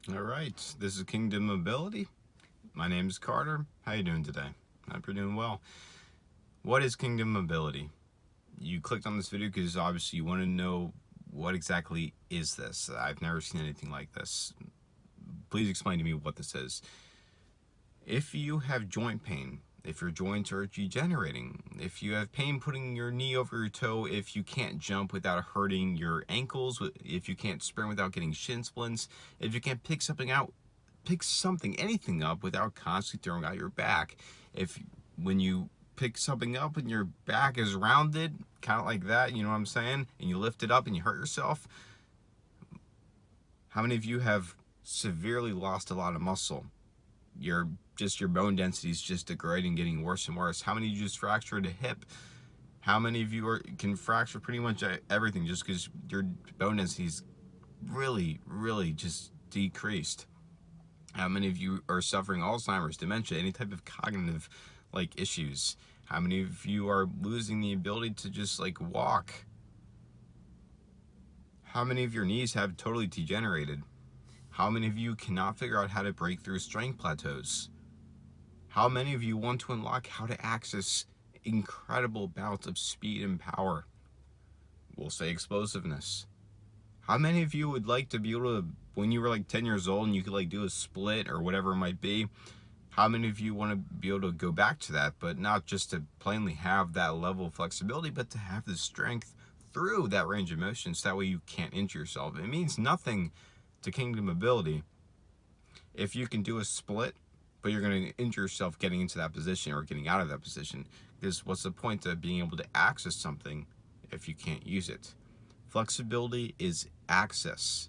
All right, this is Kingdom Mobility. My name is Carter. How you doing today? I hope you're doing well. What is Kingdom Mobility? You clicked on this video because obviously you want to know what exactly is this. I've never seen anything like this. Please explain to me what this is. If you have joint pain, if your joints are degenerating, if you have pain putting your knee over your toe, if you can't jump without hurting your ankles, if you can't sprint without getting shin splints, if you can't pick something, anything up without constantly throwing out your back. If when you pick something up and your back is rounded, kind of like that, you know what I'm saying, and you lift it up and you hurt yourself, how many of you have severely lost a lot of muscle? Your bone density is just degrading, getting worse and worse. How many of you just fractured a hip? How many of you can fracture pretty much everything just because your bone density is really just decreased? How many of you are suffering Alzheimer's, dementia, any type of cognitive issues? How many of you are losing the ability to just walk? How many of your knees have totally degenerated? How many of you cannot figure out how to break through strength plateaus? How many of you want to unlock how to access incredible bouts of speed and power? We'll say explosiveness. How many of you would like to be able to, when you were 10 years old and you could do a split or whatever it might be, how many of you want to be able to go back to that, but not just to plainly have that level of flexibility, but to have the strength through that range of motion so that way you can't injure yourself? It means nothing to Kingdom Mobility if you can do a split, but you're going to injure yourself getting into that position or getting out of that position. Because what's the point of being able to access something if you can't use it? Flexibility is access.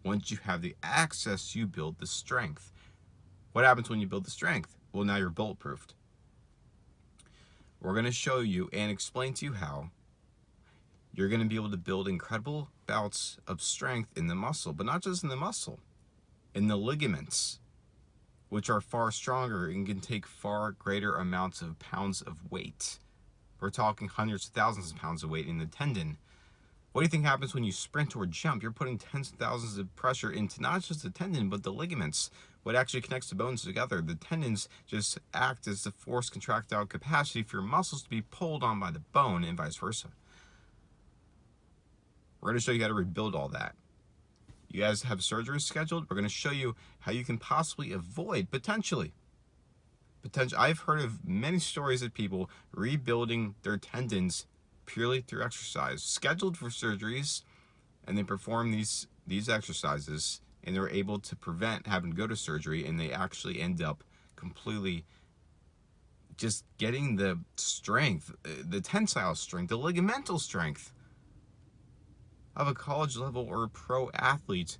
Once you have the access, you build the strength. What happens when you build the strength? Well, now you're bulletproofed. We're going to show you and explain to you how you're going to be able to build incredible bouts of strength in the muscle, but not just in the muscle, in the ligaments, which are far stronger and can take far greater amounts of pounds of weight. We're talking hundreds of thousands of pounds of weight in the tendon. What do you think happens when you sprint or jump? You're putting tens of thousands of pressure into not just the tendon, but the ligaments, what actually connects the bones together. The tendons just act as the force contractile capacity for your muscles to be pulled on by the bone and vice versa. We're going to show you how to rebuild all that. You guys have surgery scheduled. We're going to show you how you can possibly avoid, potentially. I've heard of many stories of people rebuilding their tendons purely through exercise, scheduled for surgeries, and they perform these exercises, and they're able to prevent having to go to surgery, and they actually end up completely just getting the strength, the tensile strength, the ligamental strength of a college level or a pro athlete,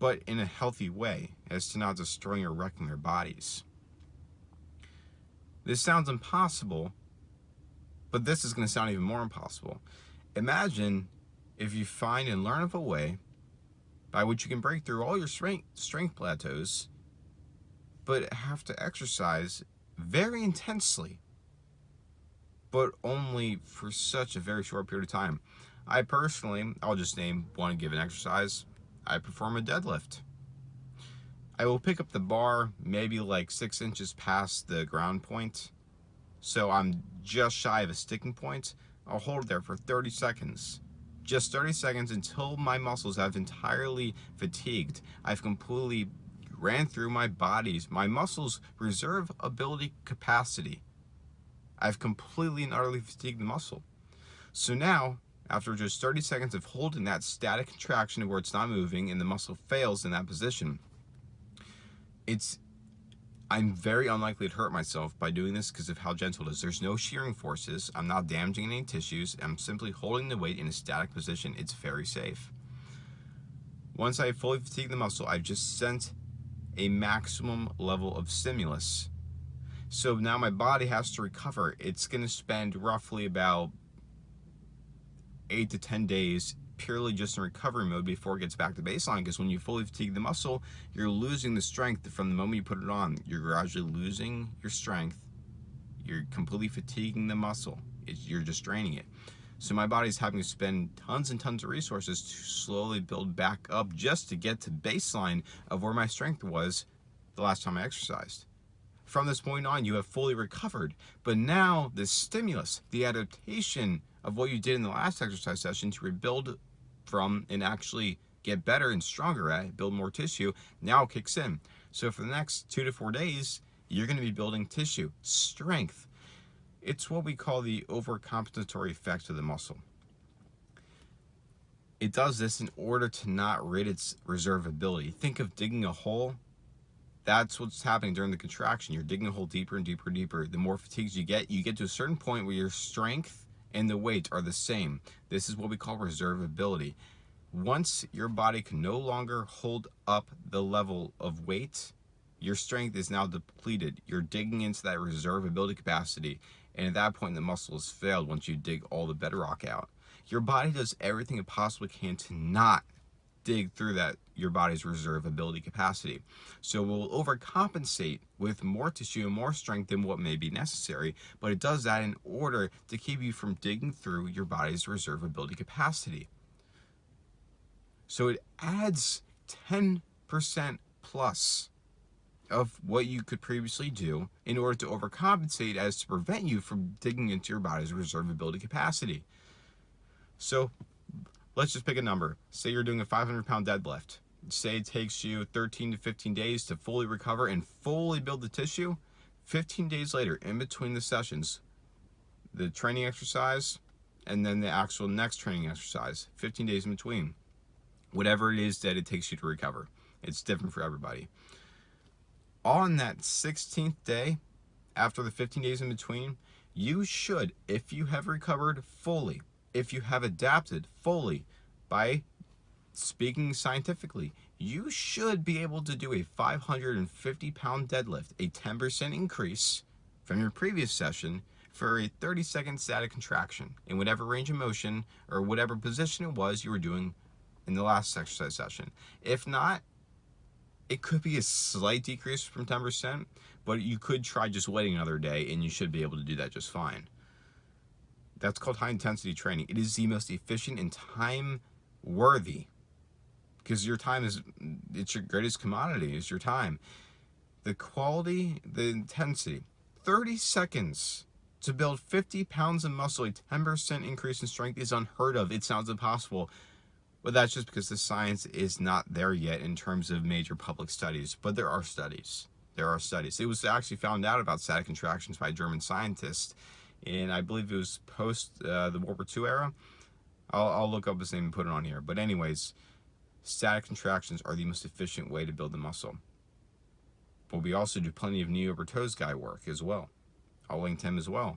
but in a healthy way, as to not destroying or wrecking their bodies. This sounds impossible, but this is going to sound even more impossible. Imagine if you find and learn of a way by which you can break through all your strength plateaus, but have to exercise very intensely, but only for such a very short period of time. I personally, I'll just name one given exercise. I perform a deadlift. I will pick up the bar maybe 6 inches past the ground point, so I'm just shy of a sticking point. I'll hold it there for 30 seconds. Just 30 seconds until my muscles have entirely fatigued. I've completely ran through my muscles' reserve ability capacity. I've completely and utterly fatigued the muscle. So now, after just 30 seconds of holding that static contraction where it's not moving and the muscle fails in that position, I'm very unlikely to hurt myself by doing this because of how gentle it is. There's no shearing forces. I'm not damaging any tissues. I'm simply holding the weight in a static position. It's very safe. Once I fully fatigue the muscle, I've just sent a maximum level of stimulus. So now my body has to recover. It's going to spend roughly about 8 to 10 days purely just in recovery mode before it gets back to baseline, because when you fully fatigue the muscle, you're losing the strength from the moment you put it on. You're gradually losing your strength. You're completely fatiguing the muscle. You're just draining it. So my body's having to spend tons and tons of resources to slowly build back up just to get to baseline of where my strength was the last time I exercised. From this point on, you have fully recovered. But now the stimulus, the adaptation of what you did in the last exercise session to rebuild from and actually get better and stronger at, build more tissue, now kicks in. So for the next 2 to 4 days, you're going to be building tissue, strength. It's what we call the overcompensatory effect of the muscle. It does this in order to not rid its reserve ability. Think of digging a hole. That's what's happening during the contraction. You're digging a hole deeper and deeper and deeper. The more fatigues you get to a certain point where your strength and the weight are the same. This is what we call reserve ability. Once your body can no longer hold up the level of weight, your strength is now depleted. You're digging into that reserve ability capacity. And at that point, the muscle has failed once you dig all the bedrock out. Your body does everything it possibly can to not dig through that, your body's reserve ability capacity. So it will overcompensate with more tissue and more strength than what may be necessary, but it does that in order to keep you from digging through your body's reserve ability capacity. So it adds 10% plus of what you could previously do in order to overcompensate as to prevent you from digging into your body's reserve ability capacity. So let's just pick a number. Say you're doing a 500-pound deadlift. Say it takes you 13 to 15 days to fully recover and fully build the tissue. 15 days later, in between the sessions, the training exercise and then the actual next training exercise, 15 days in between. Whatever it is that it takes you to recover. It's different for everybody. On that 16th day, after the 15 days in between, you should, if you have recovered fully, if you have adapted fully by speaking scientifically, you should be able to do a 550-pound deadlift, a 10% increase from your previous session for a 30-second static contraction in whatever range of motion or whatever position it was you were doing in the last exercise session. If not, it could be a slight decrease from 10%, but you could try just waiting another day and you should be able to do that just fine. That's called high intensity training. It is the most efficient and time worthy, because your time it's your greatest commodity, is your time. The quality, the intensity, 30 seconds to build 50 pounds of muscle, a 10% increase in strength is unheard of. It sounds impossible. But that's just because the science is not there yet in terms of major public studies. But there are studies. There are studies. It was actually found out about static contractions by a German scientist, and I believe it was post the World War II era. I'll look up his name and put it on here. But anyways, static contractions are the most efficient way to build the muscle. But we also do plenty of Neo Bertozzi work as well. I'll link to him as well.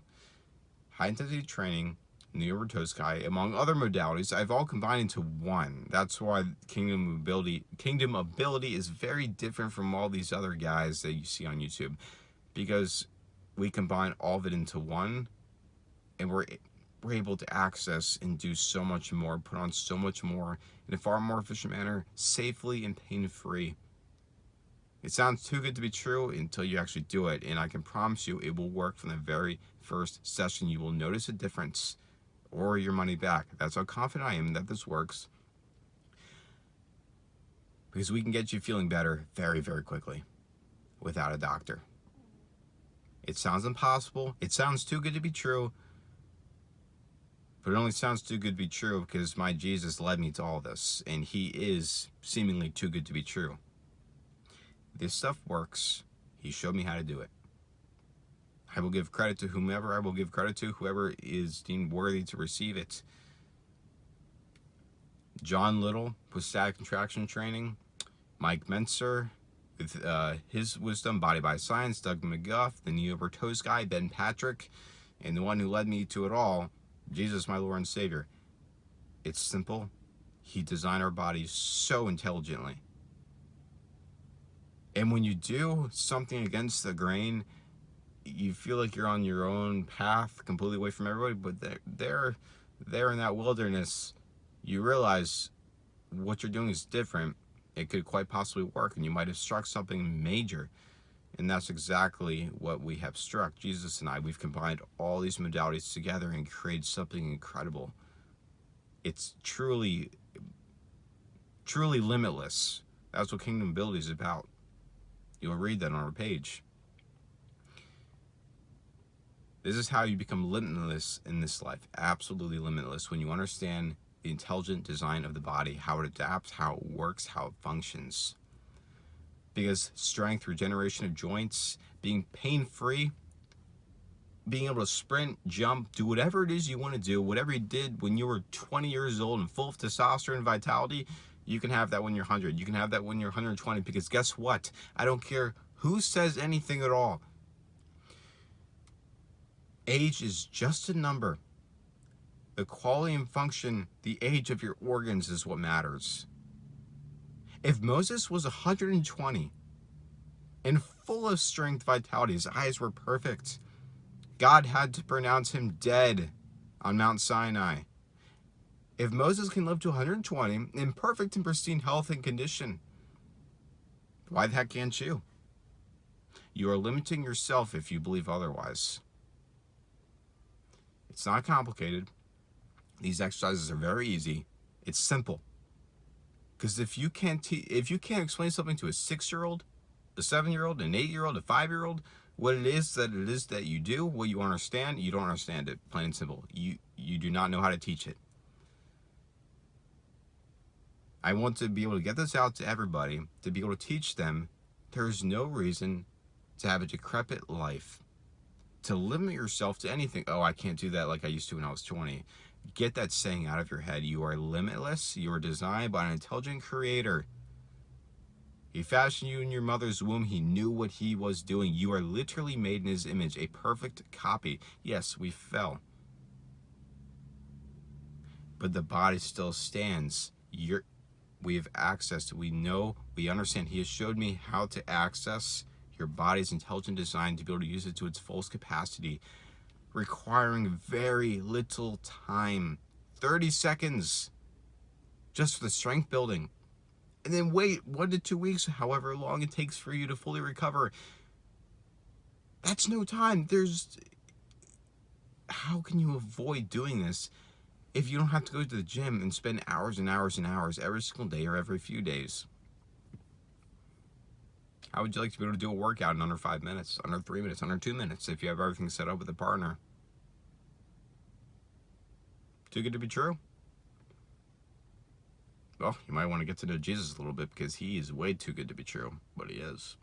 High intensity training, Neo Bertozzi, among other modalities, I've all combined into one. That's why Kingdom Ability is very different from all these other guys that you see on YouTube, because we combine all of it into one, and we're able to access and do so much more, put on so much more in a far more efficient manner, safely and pain-free. It sounds too good to be true until you actually do it, and I can promise you it will work from the very first session. You will notice a difference, or your money back. That's how confident I am that this works, because we can get you feeling better very, very quickly without a doctor. It sounds impossible. It sounds too good to be true, but it only sounds too good to be true because my Jesus led me to all this, and he is seemingly too good to be true. This stuff works. He showed me how to do it. I will give credit to whomever I will give credit to, whoever is deemed worthy to receive it. John Little with static contraction training, Mike Mentzer with his wisdom, Body by Science, Doug McGuff, the Neo Bertozzi, Ben Patrick, and the one who led me to it all, Jesus, my Lord and Savior. It's simple. He designed our bodies so intelligently. And when you do something against the grain, you feel like you're on your own path, completely away from everybody, but there in that wilderness, you realize what you're doing is different. It could quite possibly work, and you might have struck something major. And that's exactly what we have struck. Jesus and I, we've combined all these modalities together and created something incredible. It's truly, truly limitless. That's what Kingdom Ability is about. You'll read that on our page. This is how you become limitless in this life. Absolutely limitless. When you understand the intelligent design of the body, how it adapts, how it works, how it functions. Because strength, regeneration of joints, being pain-free, being able to sprint, jump, do whatever it is you want to do, whatever you did when you were 20 years old and full of testosterone and vitality, you can have that when you're 100. You can have that when you're 120, because guess what? I don't care who says anything at all. Age is just a number. The quality and function, the age of your organs is what matters. If Moses was 120 and full of strength, vitality, his eyes were perfect, God had to pronounce him dead on Mount Sinai. If Moses can live to 120 in perfect and pristine health and condition, why the heck can't you? You are limiting yourself if you believe otherwise. It's not complicated. These exercises are very easy. It's simple. Because if you can't explain something to a 6-year-old, a 7-year-old, an 8-year-old, a 5-year-old, what it is that you do, what you understand, you don't understand it. Plain and simple. You do not know how to teach it. I want to be able to get this out to everybody, to be able to teach them there's no reason to have a decrepit life, to limit yourself to anything. Oh, I can't do that like I used to when I was 20. Get that saying out of your head. You are limitless. You are designed by an intelligent creator. He fashioned you in your mother's womb. He knew what he was doing. You are literally made in his image, a perfect copy. Yes, we fell, but the body still stands. We have access. We know, we understand. He has showed me how to access your body's intelligent design to be able to use it to its fullest capacity, requiring very little time. 30 seconds just for the strength building. And then wait 1 to 2 weeks, however long it takes for you to fully recover. That's no time. How can you avoid doing this if you don't have to go to the gym and spend hours and hours and hours every single day or every few days? How would you like to be able to do a workout in under 5 minutes, under 3 minutes, under 2 minutes if you have everything set up with a partner? Too good to be true? Well, you might want to get to know Jesus a little bit, because he is way too good to be true, but he is.